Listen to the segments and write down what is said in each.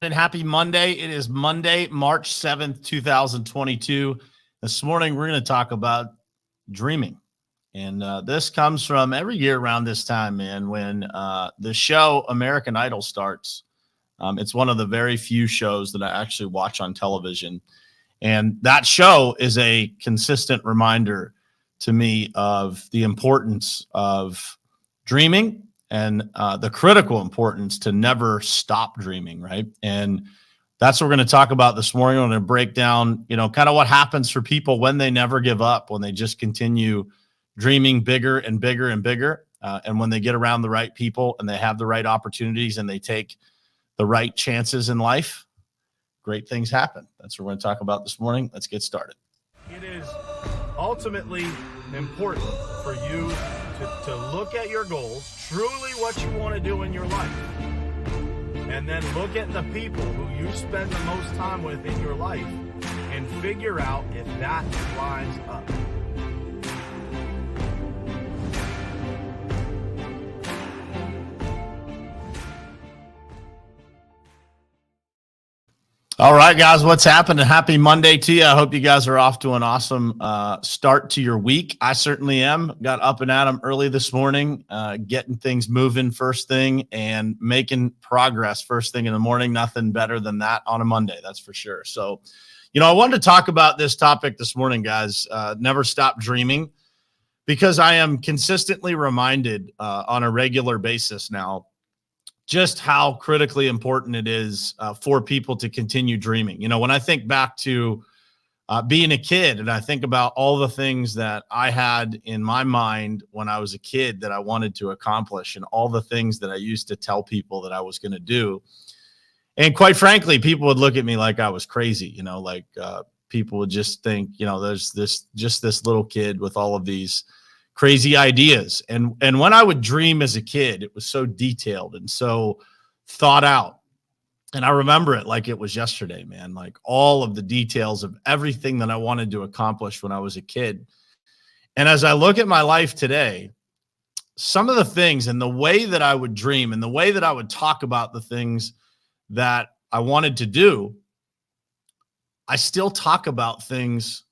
And happy Monday. It is Monday, March 7th, 2022. This morning, we're going to talk about dreaming. And this comes from every year around this time, man, when the show American Idol starts. It's one of the very few shows that I actually watch on television. And that show is a consistent reminder to me of the importance of dreaming and the critical importance to never stop dreaming, right? And that's what we're going to talk about this morning. We're going to break down, kind of what happens for people when they never give up, when they just continue dreaming bigger and bigger and bigger, and when they get around the right people and they have the right opportunities and they take the right chances in life, great things happen. That's what we're going to talk about this morning. Let's get started. It is ultimately important for you to look at your goals, truly what you want to do in your life, and then look at the people who you spend the most time with in your life and figure out if that lines up. All right, guys, what's happening? Happy Monday to you. I hope you guys are off to an awesome start to your week. I certainly am. Got up and at 'em early this morning, getting things moving first thing and making progress first thing in the morning. Nothing better than that on a Monday, that's for sure. So, I wanted to talk about this topic this morning, guys. Never stop dreaming, because I am consistently reminded on a regular basis now just how critically important it is for people to continue dreaming. When I think back to being a kid and I think about all the things that I had in my mind when I was a kid that I wanted to accomplish and all the things that I used to tell people that I was going to do. And quite frankly, people would look at me like I was crazy, people would just think, there's this little kid with all of these crazy ideas. And when I would dream as a kid, it was so detailed and so thought out. And I remember it like it was yesterday, man, like all of the details of everything that I wanted to accomplish when I was a kid. And as I look at my life today, some of the things and the way that I would dream and the way that I would talk about the things that I wanted to do, I still talk about things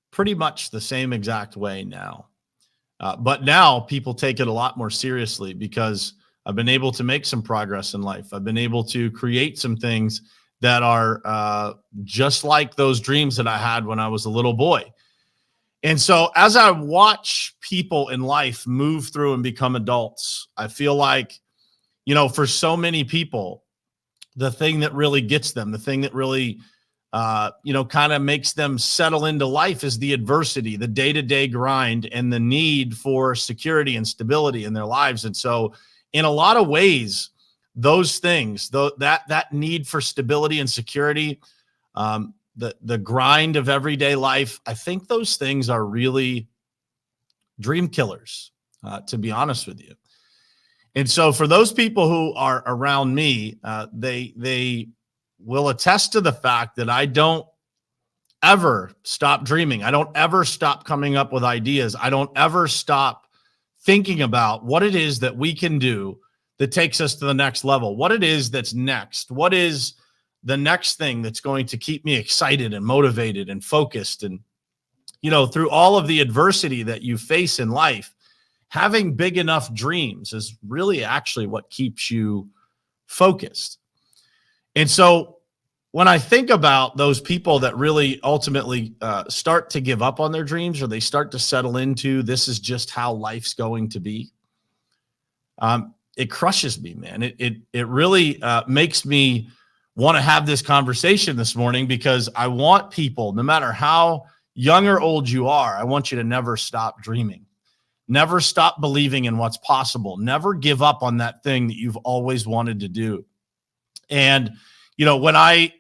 pretty much the same exact way now. But now people take it a lot more seriously because I've been able to make some progress in life. I've been able to create some things that are just like those dreams that I had when I was a little boy. And so as I watch people in life move through and become adults, I feel like, for so many people, the thing that really gets them, the thing that really kind of makes them settle into life is the adversity, the day-to-day grind, and the need for security and stability in their lives. And so in a lot of ways, those things, that need for stability and security, the grind of everyday life, I think those things are really dream killers, to be honest with you. And so for those people who are around me, they will attest to the fact that I don't ever stop dreaming. I don't ever stop coming up with ideas. I don't ever stop thinking about what it is that we can do that takes us to the next level, what it is that's next, what is the next thing that's going to keep me excited and motivated and focused. And, through all of the adversity that you face in life, having big enough dreams is really actually what keeps you focused. And so when I think about those people that really ultimately start to give up on their dreams, or they start to settle into this is just how life's going to be, it crushes me, man. It really makes me want to have this conversation this morning, because I want people, no matter how young or old you are, I want you to never stop dreaming. Never stop believing in what's possible. Never give up on that thing that you've always wanted to do. And, when I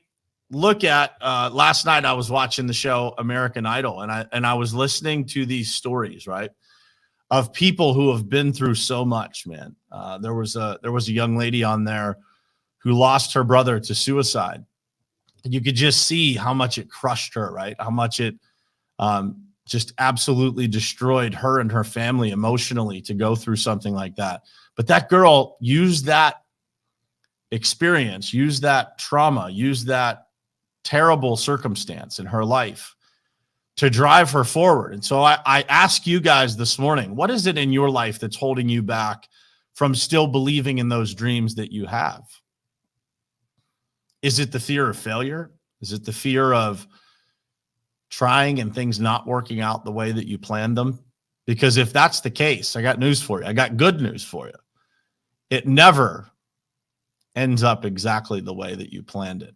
look at last night, I was watching the show American Idol, and I was listening to these stories, right, of people who have been through so much, man. There was a young lady on there who lost her brother to suicide. And you could just see how much it crushed her, right? How much it just absolutely destroyed her and her family emotionally to go through something like that. But that girl used that experience, use that trauma, use that terrible circumstance in her life to drive her forward. And so I ask you guys this morning, what is it in your life that's holding you back from still believing in those dreams that you have? Is it the fear of failure? Is it the fear of trying and things not working out the way that you planned them? Because if that's the case, I got news for you. I got good news for you. It never ends up exactly the way that you planned it.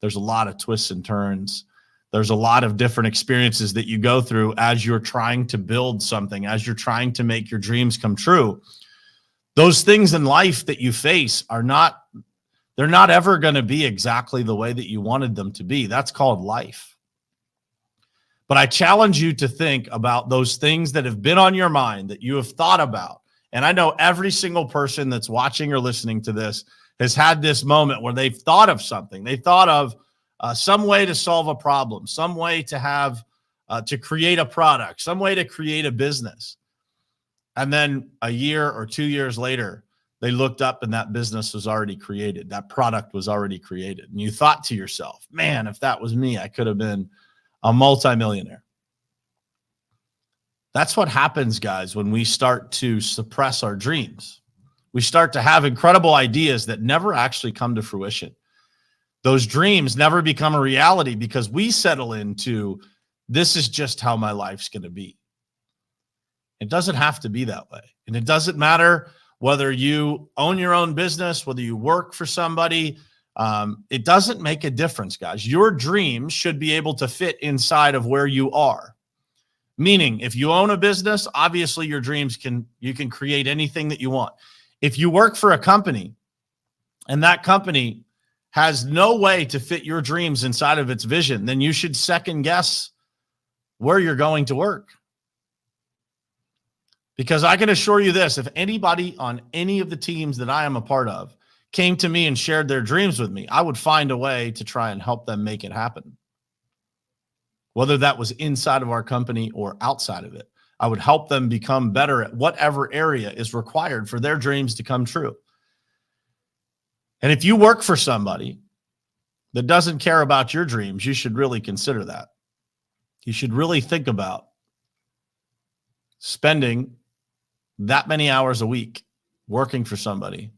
There's a lot of twists and turns. There's a lot of different experiences that you go through as you're trying to build something, as you're trying to make your dreams come true. Those things in life that you face they're not ever going to be exactly the way that you wanted them to be. That's called life. But I challenge you to think about those things that have been on your mind, that you have thought about. And I know every single person that's watching or listening to this has had this moment where they've thought of something. They thought of some way to solve a problem, some way to have, to create a product, some way to create a business. And then a year or 2 years later, they looked up and that business was already created. That product was already created. And you thought to yourself, man, if that was me, I could have been a multimillionaire. That's what happens, guys, when we start to suppress our dreams. We start to have incredible ideas that never actually come to fruition. Those dreams never become a reality because we settle into, this is just how my life's going to be. It doesn't have to be that way. And it doesn't matter whether you own your own business, whether you work for somebody. It doesn't make a difference, guys. Your dreams should be able to fit inside of where you are. Meaning, if you own a business, obviously your dreams you can create anything that you want. If you work for a company and that company has no way to fit your dreams inside of its vision, then you should second guess where you're going to work. Because I can assure you this, if anybody on any of the teams that I am a part of came to me and shared their dreams with me, I would find a way to try and help them make it happen. Whether that was inside of our company or outside of it, I would help them become better at whatever area is required for their dreams to come true. And if you work for somebody that doesn't care about your dreams, you should really consider that. You should really think about spending that many hours a week working for somebody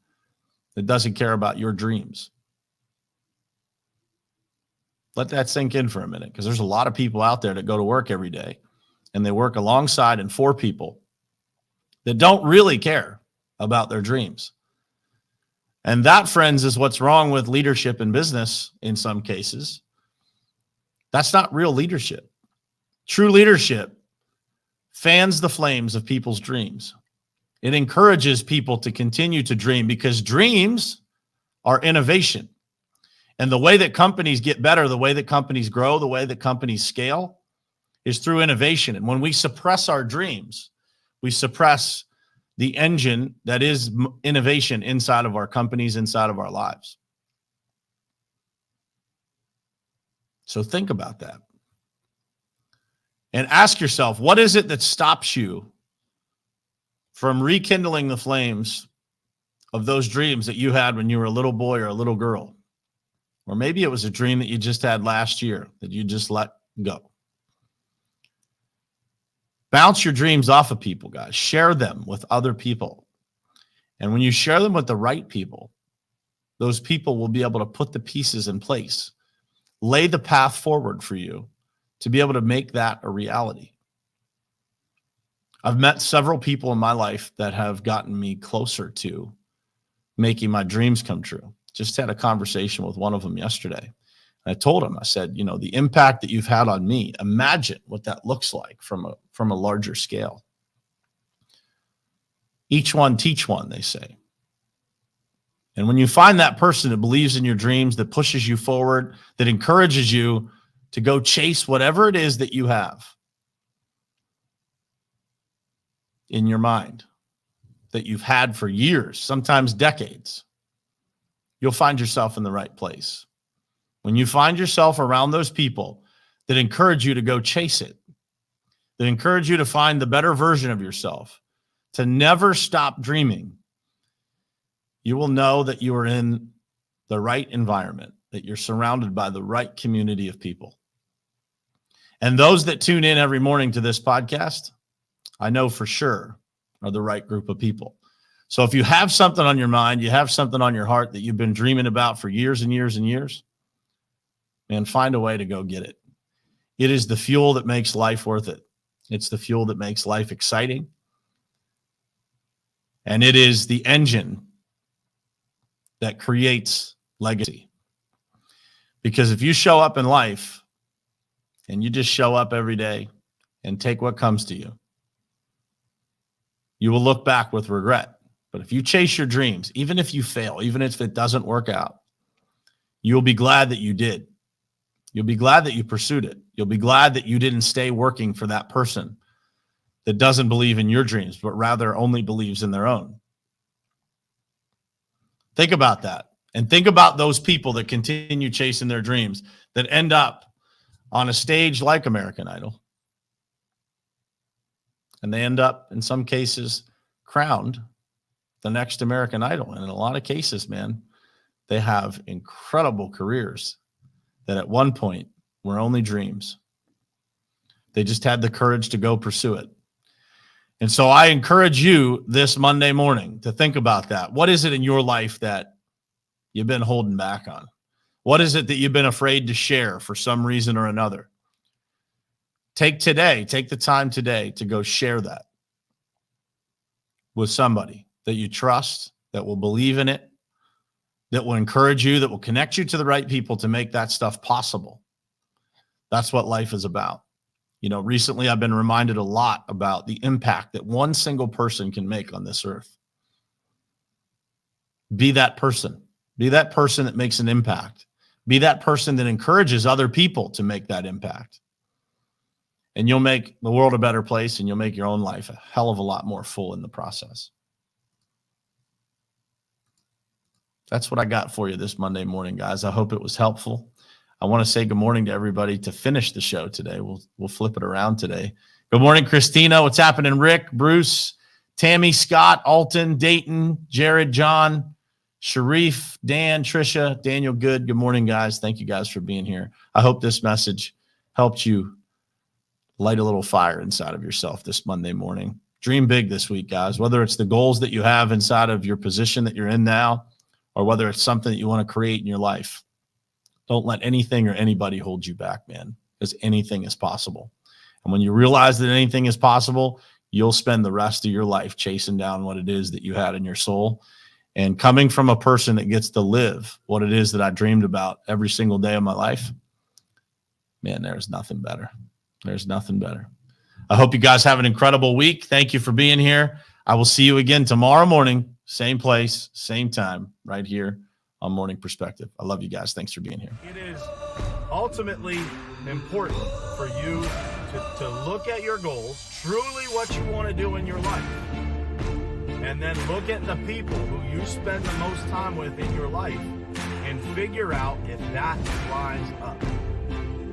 that doesn't care about your dreams. Let that sink in for a minute, because there's a lot of people out there that go to work every day and they work alongside and for people that don't really care about their dreams. And that, friends, is what's wrong with leadership in business in some cases. That's not real leadership. True leadership fans the flames of people's dreams. It encourages people to continue to dream, because dreams are innovation. And the way that companies get better, the way that companies grow, the way that companies scale is through innovation. And when we suppress our dreams, we suppress the engine that is innovation inside of our companies, inside of our lives. So think about that. And ask yourself, what is it that stops you from rekindling the flames of those dreams that you had when you were a little boy or a little girl? Or maybe it was a dream that you just had last year that you just let go. Bounce your dreams off of people, guys. Share them with other people. And when you share them with the right people, those people will be able to put the pieces in place, lay the path forward for you to be able to make that a reality. I've met several people in my life that have gotten me closer to making my dreams come true. Just had a conversation with one of them yesterday. I told him, I said, you know, the impact that you've had on me, imagine what that looks like from a larger scale. Each one teach one, they say. And when you find that person that believes in your dreams, that pushes you forward, that encourages you to go chase whatever it is that you have in your mind, that you've had for years, sometimes decades, you'll find yourself in the right place. When you find yourself around those people that encourage you to go chase it, that encourage you to find the better version of yourself, to never stop dreaming, you will know that you are in the right environment, that you're surrounded by the right community of people. And those that tune in every morning to this podcast, I know for sure are the right group of people. So if you have something on your mind, you have something on your heart that you've been dreaming about for years and years and years, man, find a way to go get it. It is the fuel that makes life worth it. It's the fuel that makes life exciting. And it is the engine that creates legacy. Because if you show up in life and you just show up every day and take what comes to you, you will look back with regret. But if you chase your dreams, even if you fail, even if it doesn't work out, you'll be glad that you did. You'll be glad that you pursued it. You'll be glad that you didn't stay working for that person that doesn't believe in your dreams, but rather only believes in their own. Think about that. And think about those people that continue chasing their dreams that end up on a stage like American Idol. And they end up, in some cases, crowned the next American Idol. And in a lot of cases, man, they have incredible careers that at one point were only dreams. They just had the courage to go pursue it. And so I encourage you this Monday morning to think about that. What is it in your life that you've been holding back on? What is it that you've been afraid to share for some reason or another? Take the time today to go share that with somebody that you trust, that will believe in it, that will encourage you, that will connect you to the right people to make that stuff possible. That's what life is about. You know, recently I've been reminded a lot about the impact that one single person can make on this earth. Be that person. Be that person that makes an impact. Be that person that encourages other people to make that impact. And you'll make the world a better place, and you'll make your own life a hell of a lot more full in the process. That's what I got for you this Monday morning, guys. I hope it was helpful. I want to say good morning to everybody to finish the show today. We'll flip it around today. Good morning, Christina. What's happening? Rick, Bruce, Tammy, Scott, Alton, Dayton, Jared, John, Sharif, Dan, Trisha, Daniel. Good morning, guys. Thank you guys for being here. I hope this message helped you light a little fire inside of yourself this Monday morning. Dream big this week, guys, whether it's the goals that you have inside of your position that you're in now, or whether it's something that you want to create in your life. Don't let anything or anybody hold you back, man, because anything is possible. And when you realize that anything is possible, you'll spend the rest of your life chasing down what it is that you had in your soul. And coming from a person that gets to live what it is that I dreamed about every single day of my life, man, there's nothing better. There's nothing better. I hope you guys have an incredible week. Thank you for being here. I will see you again tomorrow morning, same place, same time, right here on Morning Perspective. I love you guys. Thanks for being here. It is ultimately important for you to look at your goals, truly what you want to do in your life, and then look at the people who you spend the most time with in your life and figure out if that lines up.